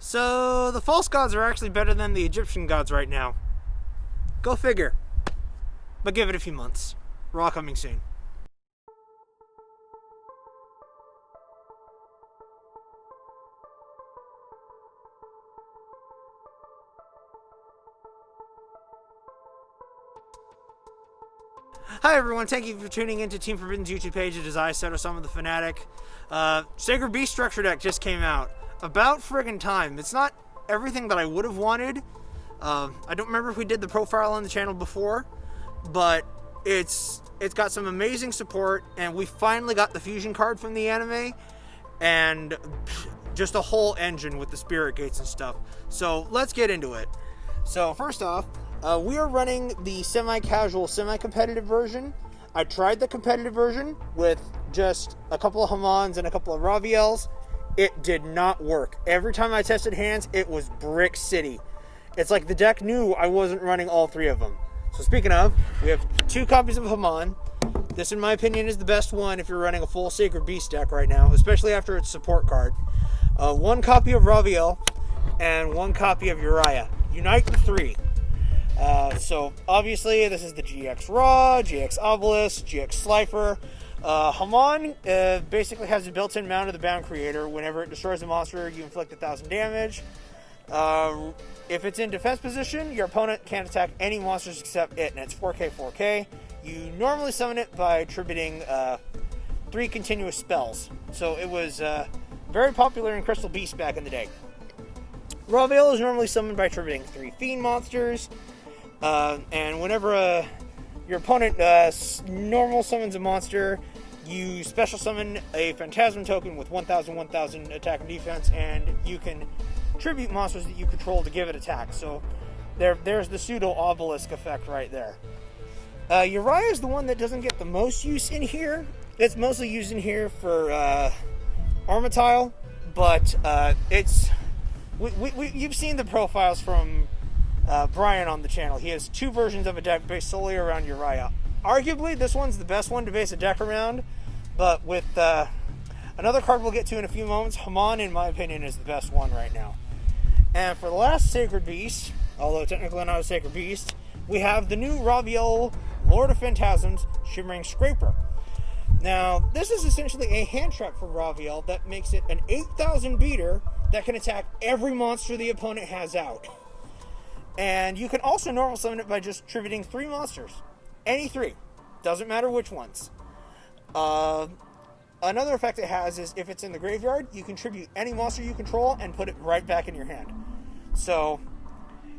So, the false gods are actually better than the Egyptian gods right now. Go figure. But give it a few months. Raw coming soon. Hi everyone, thank you for tuning in to Team Forbidden's YouTube page. It is I, Soto-sama the Fanatic. Sacred Beast Structure Deck just came out. About friggin' time. It's not everything that I would have wanted. I don't remember if we did the profile on the channel before, but it's got some amazing support, and we finally got the fusion card from the anime, and just a whole engine with the spirit gates and stuff. So let's get into it. So first off, we are running the semi-casual, semi-competitive version. I tried the competitive version with just a couple of Hamons and a couple of Raviels. It did not work. Every time I tested hands, it was Brick City. It's like the deck knew I wasn't running all three of them. So speaking of, we have 2 copies of Hamon. This, in my opinion, is the best one if you're running a full Sacred Beast deck right now, especially after its support card. 1 copy of Raviel and 1 copy of Uriah. Unite the 3. So obviously this is the GX Raw, GX Obelisk, GX Slifer. Hamon basically has a built-in mount of the Bound Creator. Whenever it destroys a monster, you inflict 1,000 damage. If it's in defense position, your opponent can't attack any monsters except it, and it's 4K. You normally summon it by attributing 3 continuous spells. So it was very popular in Crystal Beast back in the day. Raviel is normally summoned by attributing 3 Fiend monsters. And whenever your opponent normal summons a monster, you special summon a Phantasm token with 1,000 attack and defense, and you can tribute monsters that you control to give it attack. So there's the pseudo obelisk effect right there. Uriah is the one that doesn't get the most use in here. It's mostly used in here for Armatile, but you've seen the profiles from Brian on the channel. He has 2 versions of a deck based solely around Uriah. Arguably, this one's the best one to base a deck around, but with another card we'll get to in a few moments, Hamon, in my opinion, is the best one right now. And for the last Sacred Beast, although technically not a Sacred Beast, we have the new Raviel Lord of Phantasms Shimmering Scraper. Now, this is essentially a hand trap for Raviel that makes it an 8,000 beater that can attack every monster the opponent has out. And you can also normal summon it by just attributing 3 monsters. Any 3. Doesn't matter which ones. Another effect it has is if it's in the graveyard, you contribute any monster you control and put it right back in your hand. So,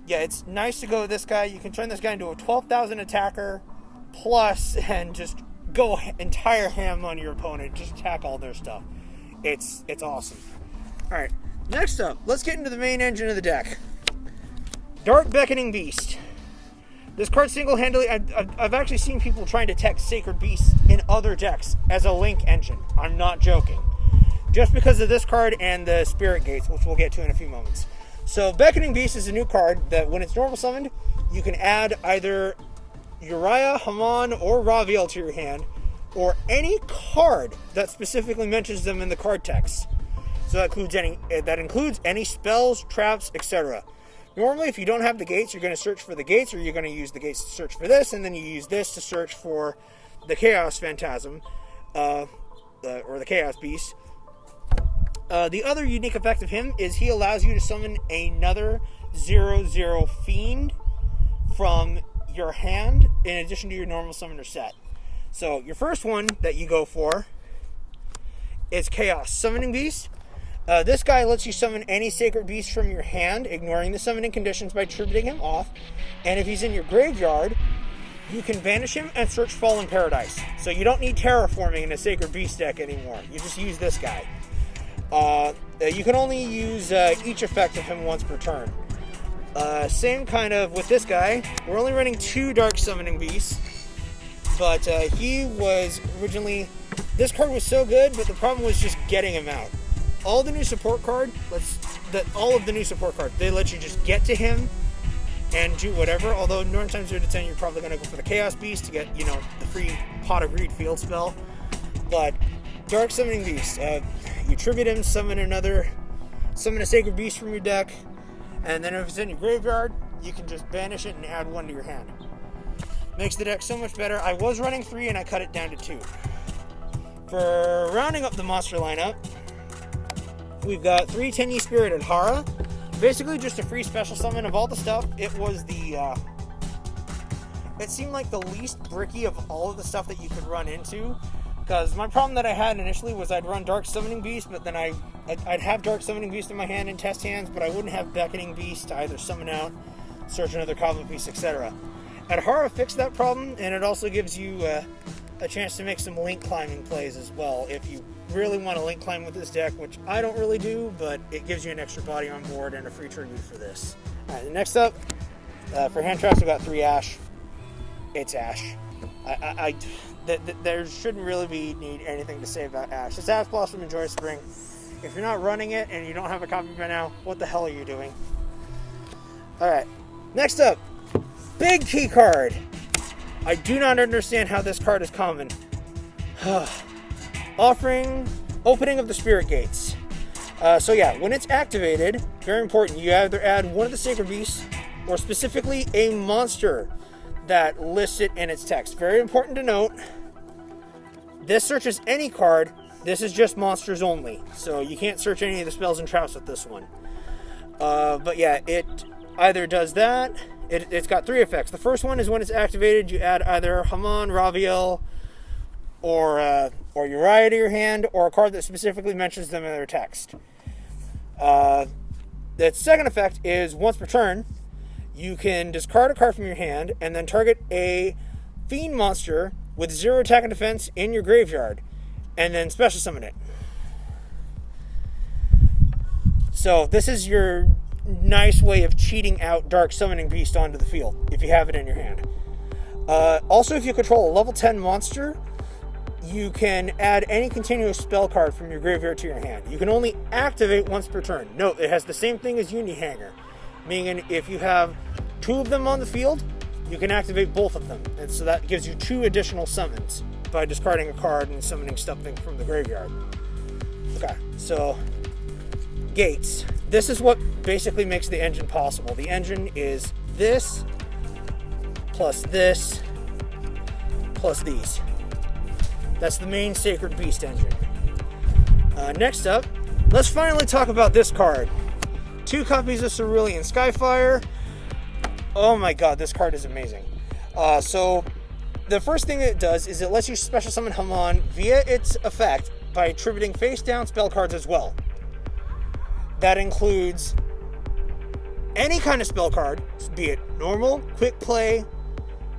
yeah, it's nice to go with this guy. You can turn this guy into a 12,000 attacker plus and just go entire ham on your opponent. Just attack all their stuff. It's awesome. Alright, next up, let's get into the main engine of the deck. Dark Beckoning Beast. This card single-handedly, I've actually seen people trying to tech Sacred Beasts in other decks as a link engine. I'm not joking. Just because of this card and the Spirit Gates, which we'll get to in a few moments. So Beckoning Beast is a new card that when it's normal summoned, you can add either Uriah, Hamon, or Raviel to your hand, or any card that specifically mentions them in the card text. So that includes any spells, traps, etc. Normally, if you don't have the gates, you're going to search for the gates, or you're going to use the gates to search for this, and then you use this to search for the Chaos Phantasm, or the Chaos Beast. The other unique effect of him is he allows you to summon another 0/0 Fiend from your hand, in addition to your normal summoner set. So, your first one that you go for is Chaos Summoning Beast. This guy lets you summon any Sacred Beast from your hand, ignoring the summoning conditions by tributing him off. And if he's in your graveyard, you can banish him and search Fallen Paradise. So you don't need terraforming in a Sacred Beast deck anymore. You just use this guy. You can only use each effect of him once per turn. Same kind of with this guy. We're only running 2 Dark Summoning Beasts. But he was originally... This card was so good, but the problem was just getting him out. All the new support card, all of the new support cards, they let you just get to him and do whatever. Although 9 times out of 10, you're probably going to go for the Chaos Beast to get, the free Pot of Greed field spell. But Dark Summoning Beast, you tribute him, summon another summon a Sacred Beast from your deck, and then if it's in your graveyard, you can just banish it and add one to your hand. Makes the deck so much better. I was running 3 and I cut it down to 2. For rounding up the monster lineup, we've got 3 Tenyi Spirited Hara. Basically just a free special summon of all the stuff. It was it seemed like the least bricky of all of the stuff that you could run into. Because my problem that I had initially was I'd run Dark Summoning Beast, but then I'd have Dark Summoning Beast in my hand in test hands, but I wouldn't have Beckoning Beast to either summon out, search another Cosmic Beast, etc. And Hara fixed that problem, and it also gives you a chance to make some link climbing plays as well. If you really want to link climb with this deck, which I don't really do, but it gives you an extra body on board and a free tribute for this. Alright, next up, for hand traps, we got 3 Ash. It's Ash. There shouldn't really need anything to say about Ash. It's Ash Blossom and Joy Spring. If you're not running it and you don't have a copy by now, what the hell are you doing? Alright, next up, big key card. I do not understand how this card is common. Opening of the Spirit Gates. So yeah, when it's activated, very important, you either add one of the Sacred Beasts or specifically a monster that lists it in its text. Very important to note, this searches any card. This is just monsters only. So you can't search any of the spells and traps with this one. But yeah, it either does that. It's got 3 effects. The first one is when it's activated, you add either Haman, Raviel, or Uriah to your hand, or a card that specifically mentions them in their text. The second effect is once per turn, you can discard a card from your hand and then target a fiend monster with 0 attack and defense in your graveyard, and then special summon it. So this is your nice way of cheating out Dark Summoning Beast onto the field, if you have it in your hand. Also, if you control a level 10 monster, you can add any continuous spell card from your graveyard to your hand. You can only activate once per turn. Note, it has the same thing as Unihanger, meaning if you have 2 of them on the field, you can activate both of them. And so that gives you 2 additional summons by discarding a card and summoning something from the graveyard. Okay, so gates. This is what basically makes the engine possible. The engine is this, plus these. That's the main Sacred Beast engine. Next up, let's finally talk about this card. 2 copies of Cerulean Skyfire. Oh my god, this card is amazing. So, the first thing it does is it lets you special summon Haman via its effect by attributing face down spell cards as well. That includes any kind of spell card, be it normal, quick play,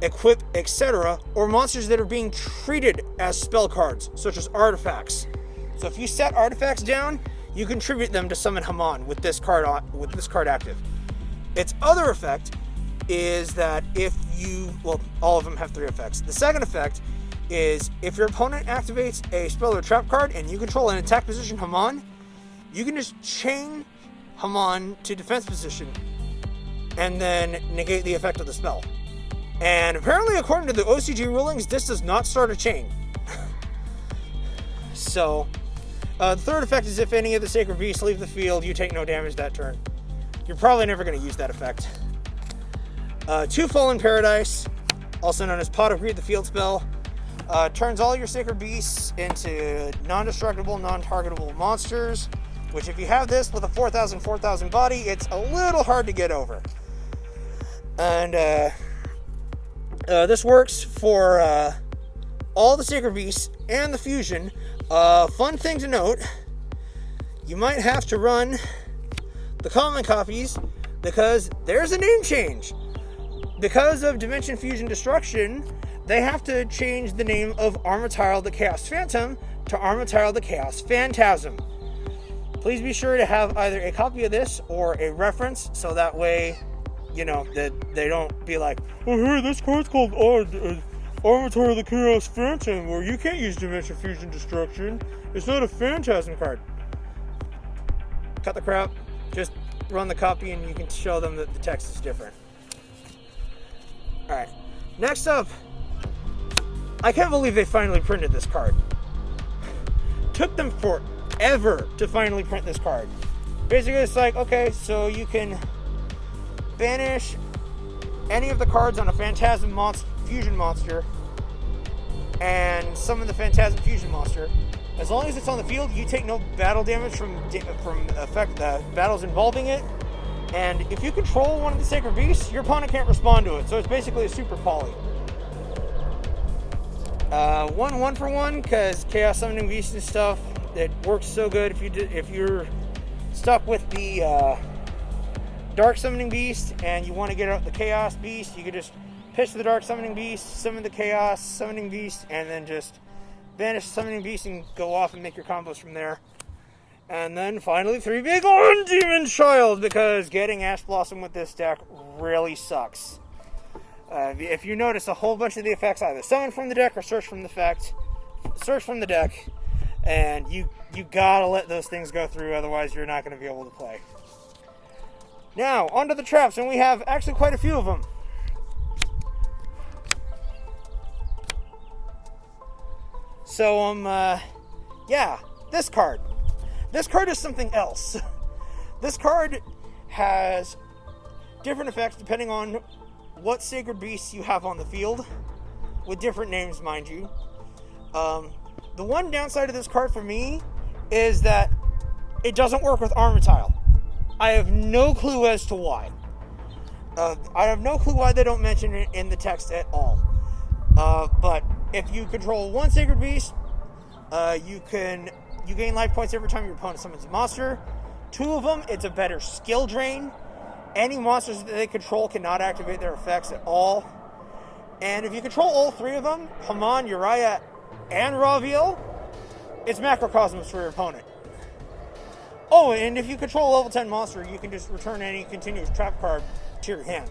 equip, etc., or monsters that are being treated as spell cards, such as artifacts. So if you set artifacts down, you contribute them to summon Haman with this card active. Its other effect is that all of them have 3 effects. The second effect is if your opponent activates a spell or trap card and you control an attack position Haman, you can just chain Haman to defense position and then negate the effect of the spell. And apparently, according to the OCG rulings, this does not start a chain. So, the third effect is if any of the Sacred Beasts leave the field, you take no damage that turn. You're probably never going to use that effect. 2 Fallen Paradise, also known as Pot of Greed, the field spell, turns all your Sacred Beasts into non-destructible, non-targetable monsters, which if you have this with a 4,000 body, it's a little hard to get over. And this works for all the Sacred Beasts and the Fusion. Fun thing to note, you might have to run the common copies because there's a name change. Because of Dimension Fusion Destruction, they have to change the name of Armityle the Chaos Phantom to Armityle the Chaos Phantasm. Please be sure to have either a copy of this or a reference, so that way, that they don't be like, oh, hey, this card's called Armityle the Chaos Phantom, or you can't use Dimension Fusion Destruction. It's not a Phantasm card. Cut the crap. Just run the copy and you can show them that the text is different. Alright, next up, I can't believe they finally printed this card. Took them forever to finally print this card. Basically, it's like, okay, so you can banish any of the cards on a Phantasm Fusion monster and summon the Phantasm Fusion monster. As long as it's on the field, you take no battle damage from battles involving it. And if you control one of the Sacred Beasts, your opponent can't respond to it. So it's basically a super poly. 1 for 1, because Chaos Summoning Beast and stuff, it works so good. If you're stuck with the Dark Summoning Beast and you want to get out the Chaos Beast, you could just pitch the Dark Summoning Beast, summon the Chaos Summoning Beast, and then just banish the Summoning Beast and go off and make your combos from there. And then finally, 3 big on Demon Child, because getting Ash Blossom with this deck really sucks. If you notice, a whole bunch of the effects either summon from the deck or search from the deck, and you gotta let those things go through, otherwise you're not going to be able to play. Now, onto the traps, and we have actually quite a few of them. So, yeah, this card. This card is something else. This card has different effects depending on what Sacred Beasts you have on the field, with different names, mind you. The one downside of this card for me is that it doesn't work with Armitile. I have no clue as to why. I have no clue why they don't mention it in the text at all. But if you control one Sacred Beast, you gain life points every time your opponent summons a monster. 2 of them, it's a better skill drain. Any monsters that they control cannot activate their effects at all. And if you control all 3 of them, Haman, Uriah, and Raviel, it's Macrocosmos for your opponent. Oh, and if you control a level 10 monster, you can just return any continuous trap card to your hand.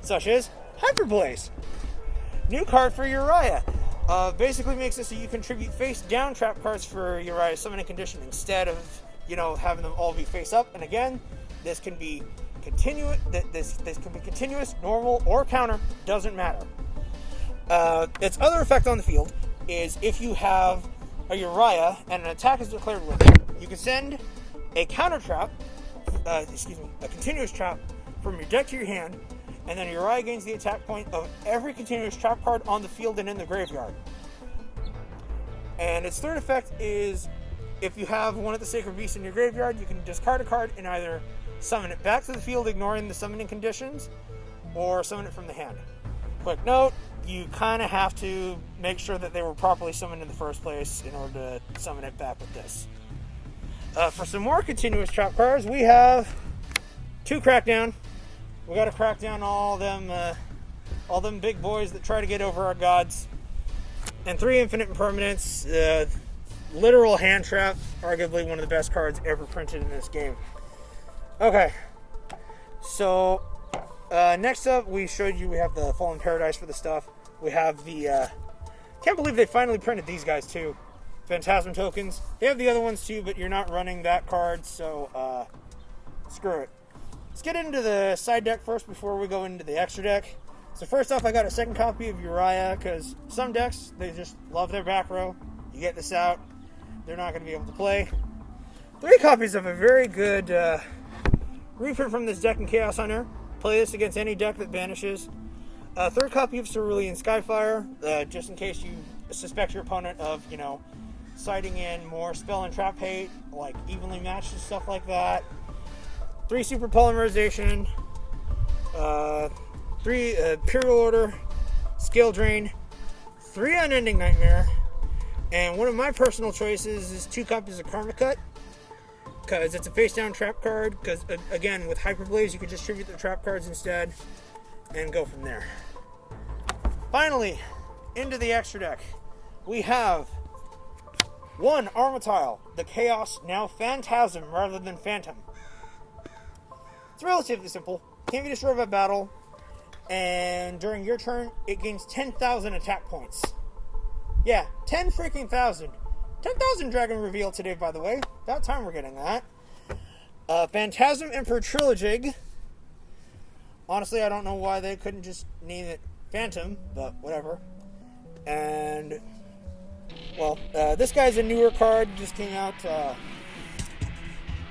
Such as Hyperblaze. New card for Uriah. Basically makes it so you contribute face down trap cards for Uriah's summoning condition instead of, having them all be face up. And again, this can be continuous. This can be continuous, normal, or counter. Doesn't matter. Its other effect on the field is if you have a Uriah and an attack is declared with it, you can send a counter trap, a continuous trap from your deck to your hand, and then Uriah gains the attack point of every continuous trap card on the field and in the graveyard. And its third effect is if you have one of the Sacred Beasts in your graveyard, you can discard a card and either summon it back to the field, ignoring the summoning conditions, or summon it from the hand. Quick note, you kind of have to make sure that they were properly summoned in the first place in order to summon it back with this. For some more continuous trap cards, we have 2 Crackdown. We got to crack down all them big boys that try to get over our gods. And 3 Infinite Impermanence. Literal Hand Trap, arguably one of the best cards ever printed in this game. Okay, so next up we showed you we have the Fallen Paradise for the stuff. We have the, can't believe they finally printed these guys too. Phantasm tokens. They have the other ones too, but you're not running that card, so screw it. Let's get into the side deck first before we go into the extra deck. So first off, I got a second copy of Uriah, because some decks, they just love their back row. You get this out, they're not going to be able to play. 3 copies of a very good reprint from this deck in Chaos Hunter. Play this against any deck that banishes. Third copy of Cerulean Skyfire, just in case you suspect your opponent of, siding in more spell and trap hate, like evenly matched and stuff like that. 3 Super Polymerization, 3 Imperial Order, Scale Drain, 3 Unending Nightmare, and one of my personal choices is 2 copies of Karma Cut, because it's a face down trap card, because again, with Hyperblaze you can distribute the trap cards instead, and go from there. Finally, into the extra deck, we have 1 Armitile, the Chaos, now Phantasm rather than Phantom. It's relatively simple. Can't be destroyed by battle, and during your turn, it gains 10,000 attack points. Yeah, 10 freaking thousand. 10,000 Dragon Reveal today, by the way. About time we're getting that. Phantasm Emperor Trilogig. Honestly, I don't know why they couldn't just name it Phantom, but whatever. And, well, this guy's a newer card. Just came out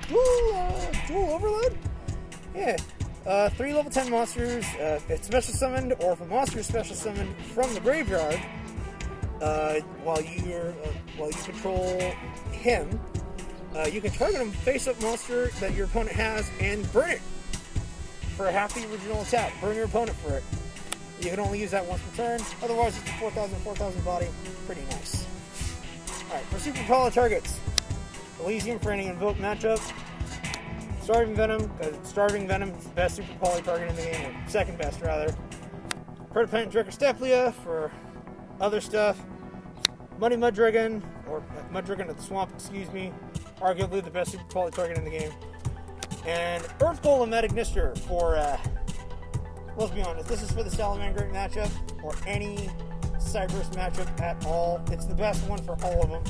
dual overload? Yeah. 3 level 10 monsters, if it's special summoned, or if a monster is special summoned from the graveyard, while you control him, you can target a face-up monster that your opponent has and burn it for half the original attack. Burn your opponent for it. You can only use that once per turn. Otherwise, it's a 4,000 body. Pretty nice. Alright, for Super Poly targets, Elysium for any invoked matchup. Starving Venom, because Starving Venom is the best Super Poly target in the game, or second best rather. Protoplant Dracosteplia for other stuff. Muddy Muddragon, or Muddragon of the Swamp, excuse me, arguably the best Super Poly target in the game. And Earth Golem Metignister for, let's be honest, this is for the Salamander matchup, or any Cyberse matchup at all. It's the best one for all of them.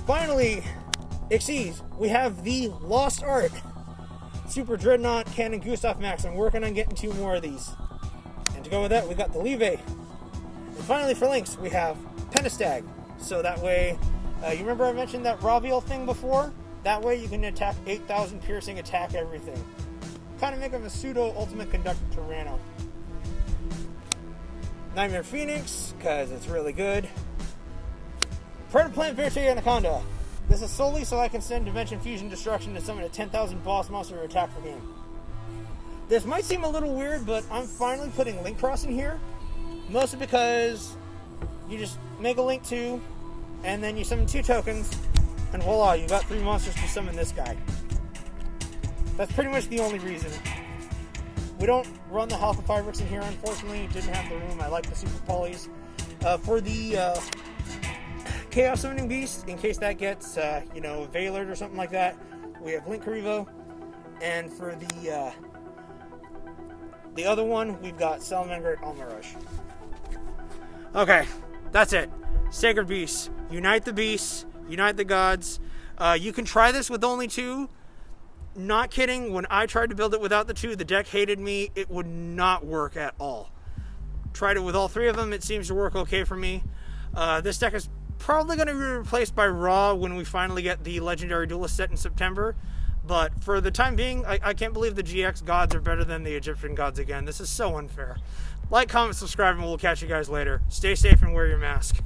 Finally, Xyz, we have the Lost Art Super Dreadnought Cannon Gustav Max. I'm working on getting 2 more of these. And to go with that, we got the Leve. And finally, for links, we have Pentastag. So that way, you remember I mentioned that Raviel thing before? That way you can attack 8,000 piercing, attack everything. Kind of make him a pseudo Ultimate Conductor Tyranno. Nightmare Phoenix, because it's really good. Predaplant Verte Anaconda. This is solely so I can send Dimension Fusion Destruction to summon a 10,000 boss monster to attack for game. This might seem a little weird, but I'm finally putting Link Cross in here. Mostly because you just make a Link 2, and then you summon 2 tokens, and voila, you got 3 monsters to summon this guy. That's pretty much the only reason. We don't run the Halka Firebricks in here, unfortunately. Didn't have the room. I like the Super Polys. For the Chaos Summoning Beast, in case that gets, Veilered or something like that, we have Link Karivo. And for the other one, we've got Salamander Almarush. Okay, that's it. Sacred Beasts. Unite the Beasts. Unite the Gods. You can try this with only 2. Not kidding, when I tried to build it without the 2, the deck hated me. It would not work at all. Tried it with all 3 of them. It seems to work okay for me. This deck is probably going to be replaced by Raw when we finally get the Legendary Duelist set in September. But for the time being, I can't believe the GX gods are better than the Egyptian gods again. This is so unfair. Like, comment, subscribe, and we'll catch you guys later. Stay safe and wear your mask.